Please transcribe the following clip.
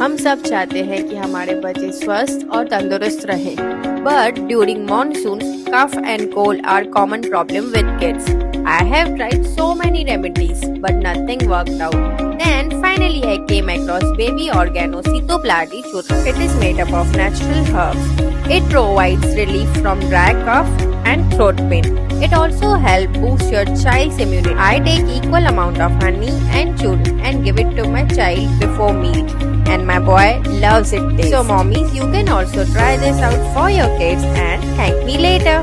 हम सब चाहते हैं कि हमारे बच्चे स्वस्थ और तंदुरुस्त रहें, but during monsoon, cough and cold are common problem with kids. I have tried so many remedies, but nothing worked out. Then finally I came across BabyOrgano Sitopaladi Churna. It is made up of natural herbs. It provides relief from dry cough and throat pain. It also helps boost your child's immunity. I take equal amount of honey and churna and give it to my child before meal. And my boy loves it taste. So mommies, you can also try this out for your kids and thank me later.